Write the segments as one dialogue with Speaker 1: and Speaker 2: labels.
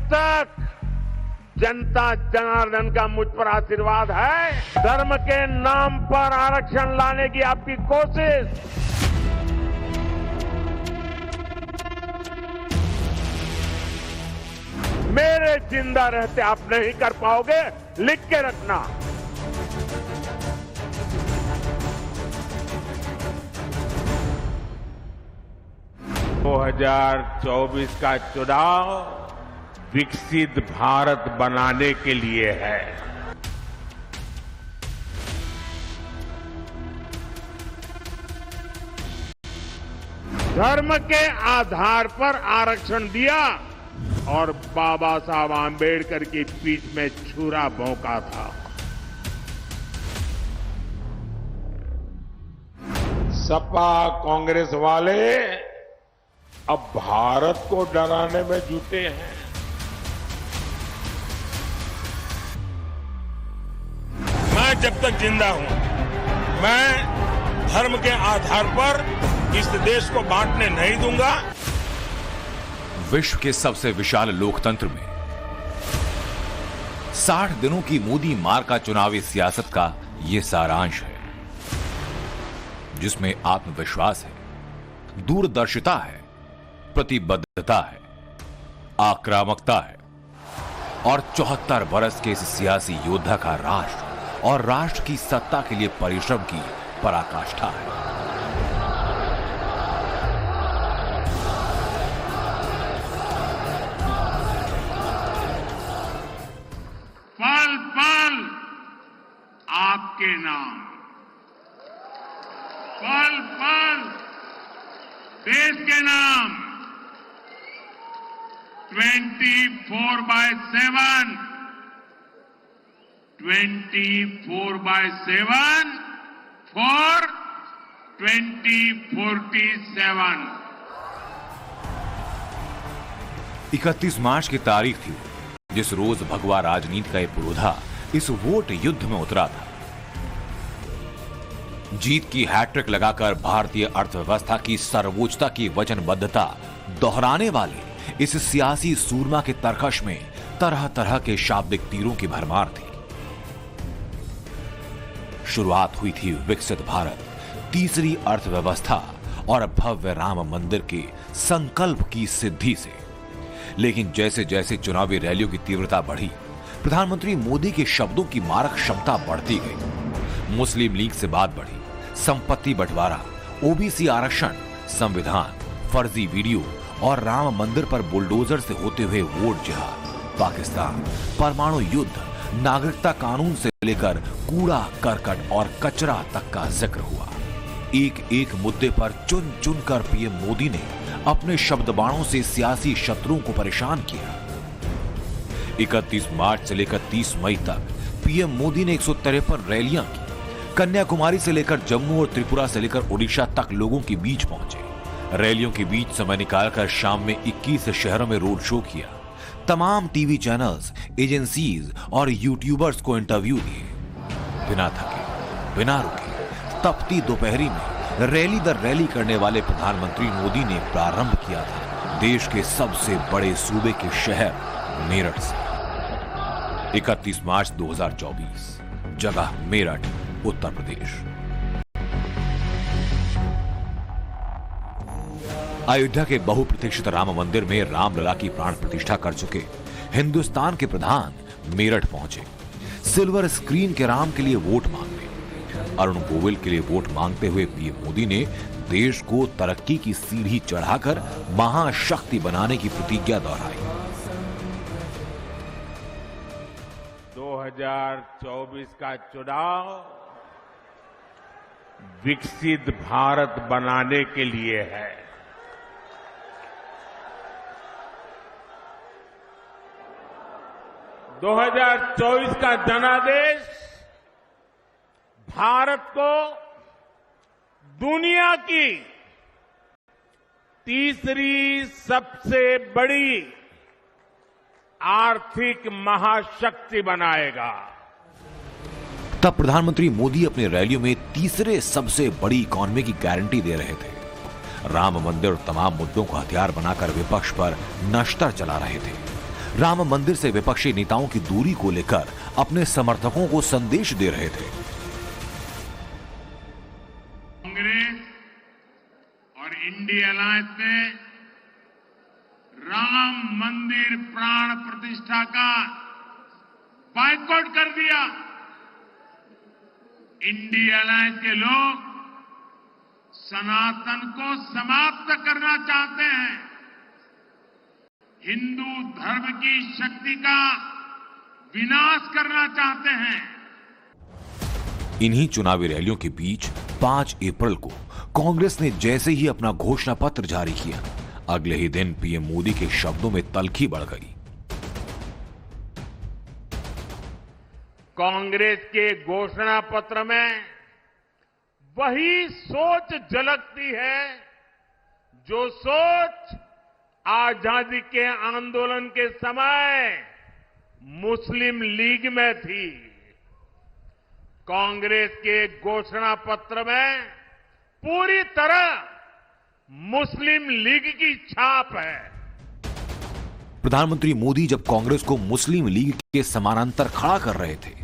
Speaker 1: तक जनता जनार्दन का मुझ पर आशीर्वाद है, धर्म के नाम पर आरक्षण लाने की आपकी कोशिश मेरे जिंदा रहते आप नहीं कर पाओगे, लिख के रखना। दो 2024 का चुनाव विकसित भारत बनाने के लिए है। धर्म के आधार पर आरक्षण दिया और बाबा साहब आंबेडकर की पीठ में छुरा भोंका था। सपा कांग्रेस वाले अब भारत को डराने में जुटे हैं। मैं जब तक जिंदा हूं, मैं धर्म के आधार पर इस देश को बांटने नहीं दूंगा।
Speaker 2: विश्व के सबसे विशाल लोकतंत्र में 60 दिनों की मोदी मार का चुनावी सियासत का यह सारांश है, जिसमें आत्मविश्वास है, दूरदर्शिता है, प्रतिबद्धता है, आक्रामकता है और 74 बरस के इस सियासी योद्धा का राष्ट्र और राष्ट्र की सत्ता के लिए परिश्रम की पराकाष्ठा है।
Speaker 1: पल पल आपके नाम, पल पल देश के नाम, 24/7 फॉर 2047।
Speaker 2: 31 मार्च की तारीख थी, जिस रोज भगवा राजनीति का ये पुरोधा इस वोट युद्ध में उतरा था। जीत की हैट्रिक लगाकर भारतीय अर्थव्यवस्था की सर्वोच्चता की वचनबद्धता दोहराने वाले इस सियासी सूरमा के तरकश में तरह तरह के शाब्दिक तीरों की भरमार थी। शुरुआत हुई थी विकसित भारत, तीसरी अर्थव्यवस्था और भव्य राम मंदिर के संकल्प की सिद्धि से। लेकिन जैसे जैसे चुनावी रैलियों की तीव्रता बढ़ी, प्रधानमंत्री मोदी के शब्दों की मारक क्षमता बढ़ती गई। मुस्लिम लीग से बात बढ़ी, संपत्ति बंटवारा, ओबीसी आरक्षण, संविधान, फर्जी वीडियो और राम मंदिर पर बुलडोजर से होते हुए वोट जिहाद, पाकिस्तान, परमाणु युद्ध, नागरिकता कानून से लेकर कूड़ा करकट और कचरा तक का जिक्र हुआ। एक एक मुद्दे पर चुन चुन कर पीएम मोदी ने अपने शब्दबाणों से सियासी शत्रुओं को परेशान किया। 31 मार्च से लेकर 30 मई तक पीएम मोदी ने 153 रैलियां की। कन्याकुमारी से लेकर जम्मू और त्रिपुरा से लेकर ओडिशा तक लोगों के बीच पहुंचे। रैलियों के बीच समय निकालकर शाम में 21 शहरों में रोड शो किया। तमाम टीवी चैनल्स, एजेंसीज और यूट्यूबर्स को इंटरव्यू दिए। बिना थके, बिना रुके, तपती दोपहरी में रैली दर रैली करने वाले प्रधानमंत्री मोदी ने प्रारंभ किया था देश के सबसे बड़े सूबे के शहर मेरठ से। 31 मार्च 2024, जगह मेरठ, उत्तर प्रदेश। अयोध्या के बहुप्रतीक्षित राम मंदिर में रामलला की प्राण प्रतिष्ठा कर चुके हिंदुस्तान के प्रधान मेरठ पहुंचे। सिल्वर स्क्रीन के राम के लिए वोट मांगने, अरुण गोविल के लिए वोट मांगते हुए पीएम मोदी ने देश को तरक्की की सीढ़ी चढ़ाकर महाशक्ति बनाने की प्रतिज्ञा दोहराई।
Speaker 1: 2024 का चुनाव विकसित भारत बनाने के लिए है। दो 2024 का जनादेश भारत को दुनिया की तीसरी सबसे बड़ी आर्थिक महाशक्ति बनाएगा।
Speaker 2: तब प्रधानमंत्री मोदी अपनी रैलियों में तीसरे सबसे बड़ी इकोनॉमी की गारंटी दे रहे थे। राम मंदिर और तमाम मुद्दों को हथियार बनाकर विपक्ष पर नश्तर चला रहे थे। राम मंदिर से विपक्षी नेताओं की दूरी को लेकर अपने समर्थकों को संदेश दे रहे थे।
Speaker 1: कांग्रेस और इंडिया अलायंस ने राम मंदिर प्राण प्रतिष्ठा का बायकॉट कर दिया। इंडिया अलायंस के लोग सनातन को समाप्त करना चाहते हैं, हिंदू धर्म की शक्ति का विनाश करना चाहते हैं।
Speaker 2: इन्हीं चुनावी रैलियों के बीच 5 अप्रैल को कांग्रेस ने जैसे ही अपना घोषणा पत्र जारी किया, अगले ही दिन पीएम मोदी के शब्दों में तल्खी बढ़ गई।
Speaker 1: कांग्रेस के घोषणा पत्र में वही सोच झलकती है जो सोच आजादी के आंदोलन के समय मुस्लिम लीग में थी। कांग्रेस के घोषणा पत्र में पूरी तरह मुस्लिम लीग की छाप है।
Speaker 2: प्रधानमंत्री मोदी जब कांग्रेस को मुस्लिम लीग के समानांतर खड़ा कर रहे थे,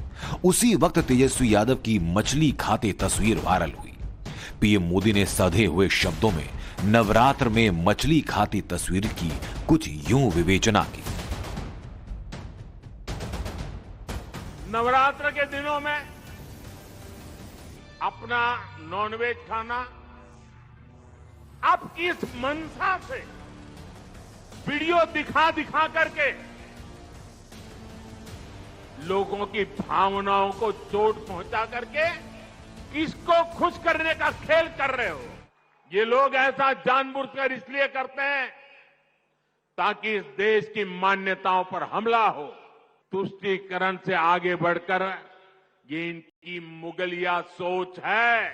Speaker 2: उसी वक्त तेजस्वी यादव की मछली खाते तस्वीर वायरल हुई। पीएम मोदी ने सधे हुए शब्दों में नवरात्र में मछली खाती तस्वीर की कुछ यूं विवेचना की।
Speaker 1: नवरात्र के दिनों में अपना नॉनवेज खाना आप किस मंशा से वीडियो दिखा दिखा करके लोगों की भावनाओं को चोट पहुंचा करके किसको खुश करने का खेल कर रहे हो? ये लोग ऐसा जानबूझकर इसलिए करते हैं ताकि इस देश की मान्यताओं पर हमला हो। तुष्टीकरण से आगे बढ़कर ये इनकी मुगलिया सोच है।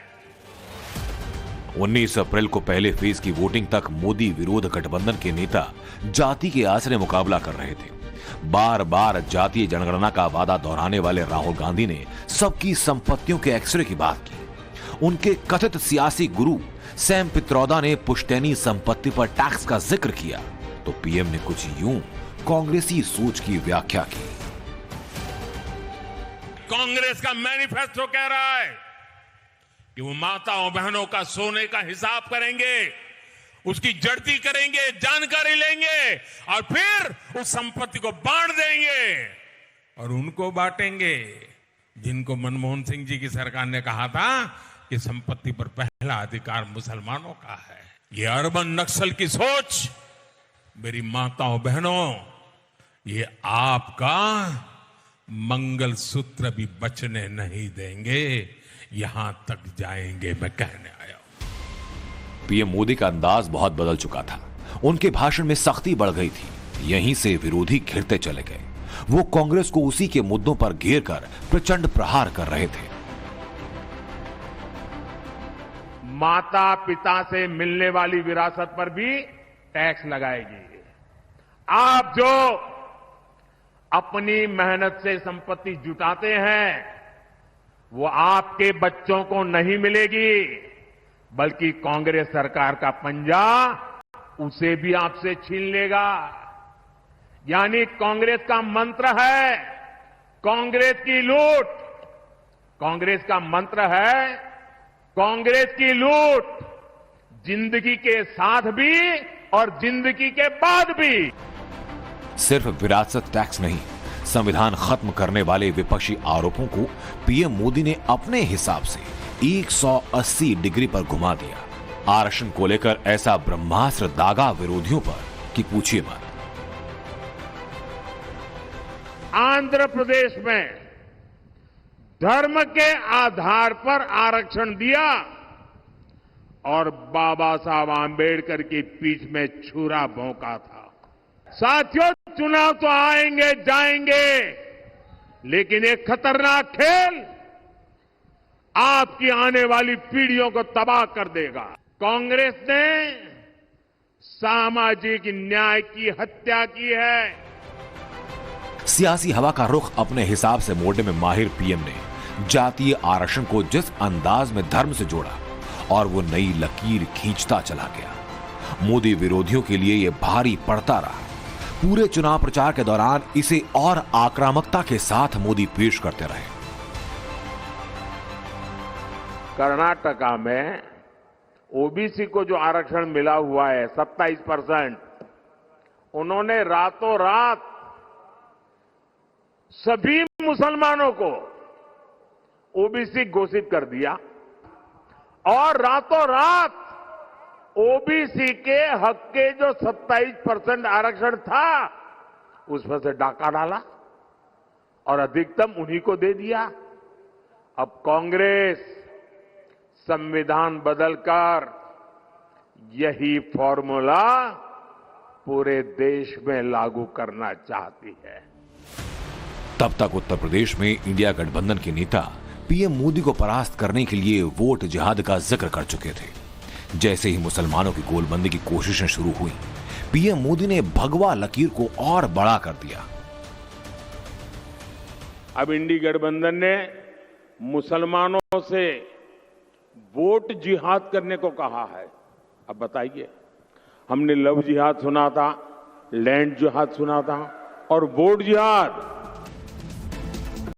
Speaker 2: 19 अप्रैल को पहले फेज की वोटिंग तक मोदी विरोध गठबंधन के नेता जाति के आसरे मुकाबला कर रहे थे। बार बार जातीय जनगणना का वादा दोहराने वाले राहुल गांधी ने सबकी संपत्तियों के एक्सरे की बात की। उनके कथित सियासी गुरु सैम पित्रोदा ने पुश्तैनी संपत्ति पर टैक्स का जिक्र किया, तो पीएम ने कुछ यूं कांग्रेसी सोच की व्याख्या की।
Speaker 1: कांग्रेस का मैनिफेस्टो कह रहा है कि वो माताओं बहनों का सोने का हिसाब करेंगे, उसकी जड़ती करेंगे, जानकारी लेंगे और फिर उस संपत्ति को बांट देंगे और उनको बांटेंगे जिनको मनमोहन सिंह जी की सरकार ने कहा था कि संपत्ति पर पहला अधिकार मुसलमानों का है। ये अर्बन नक्सल की सोच, मेरी माताओं बहनों, ये आपका मंगलसूत्र भी बचने नहीं देंगे, यहां तक जाएंगे, मैं कहने आया हूं।
Speaker 2: पीएम मोदी का अंदाज बहुत बदल चुका था। उनके भाषण में सख्ती बढ़ गई थी। यहीं से विरोधी घिरते चले गए। वो कांग्रेस को उसी के मुद्दों पर घेर कर प्रचंड प्रहार कर रहे थे।
Speaker 1: माता पिता से मिलने वाली विरासत पर भी टैक्स लगाएगी। आप जो अपनी मेहनत से संपत्ति जुटाते हैं वो आपके बच्चों को नहीं मिलेगी, बल्कि कांग्रेस सरकार का पंजा उसे भी आपसे छीन लेगा। यानी कांग्रेस का मंत्र है कांग्रेस की लूट। कांग्रेस का मंत्र है कांग्रेस की लूट, जिंदगी के साथ भी और जिंदगी के बाद भी।
Speaker 2: सिर्फ विरासत टैक्स नहीं, संविधान खत्म करने वाले विपक्षी आरोपों को पीएम मोदी ने अपने हिसाब से 180 डिग्री पर घुमा दिया। आरक्षण को लेकर ऐसा ब्रह्मास्त्र दागा विरोधियों पर कि पूछिए मत।
Speaker 1: आंध्र प्रदेश में धर्म के आधार पर आरक्षण दिया और बाबा साहब आंबेडकर की पीठ में छुरा भोंका था। साथियों, चुनाव तो आएंगे जाएंगे, लेकिन एक खतरनाक खेल आपकी आने वाली पीढ़ियों को तबाह कर देगा। कांग्रेस ने सामाजिक न्याय की हत्या की है।
Speaker 2: सियासी हवा का रुख अपने हिसाब से मोड़ने में माहिर पीएम ने जातीय आरक्षण को जिस अंदाज में धर्म से जोड़ा और वो नई लकीर खींचता चला गया, मोदी विरोधियों के लिए यह भारी पड़ता रहा। पूरे चुनाव प्रचार के दौरान इसे और आक्रामकता के साथ मोदी पेश करते रहे।
Speaker 1: कर्नाटका में ओबीसी को जो आरक्षण मिला हुआ है 27%, उन्होंने रातों रात सभी मुसलमानों को ओबीसी घोषित कर दिया और रातों रात ओबीसी के हक के जो 27% आरक्षण था उसमें से डाका डाला और अधिकतम उन्हीं को दे दिया। अब कांग्रेस संविधान बदलकर यही फॉर्मूला पूरे देश में लागू करना चाहती है।
Speaker 2: तब तक उत्तर प्रदेश में इंडिया गठबंधन के नेता पीएम मोदी को परास्त करने के लिए वोट जिहाद का जिक्र कर चुके थे। जैसे ही मुसलमानों की गोलबंदी की कोशिशें शुरू हुई, पीएम मोदी ने भगवा लकीर को और बड़ा कर दिया।
Speaker 1: अब इंडी गठबंधन ने मुसलमानों से वोट जिहाद करने को कहा है। अब बताइए, हमने लव जिहाद सुना था, लैंड जिहाद सुना था और वोट जिहाद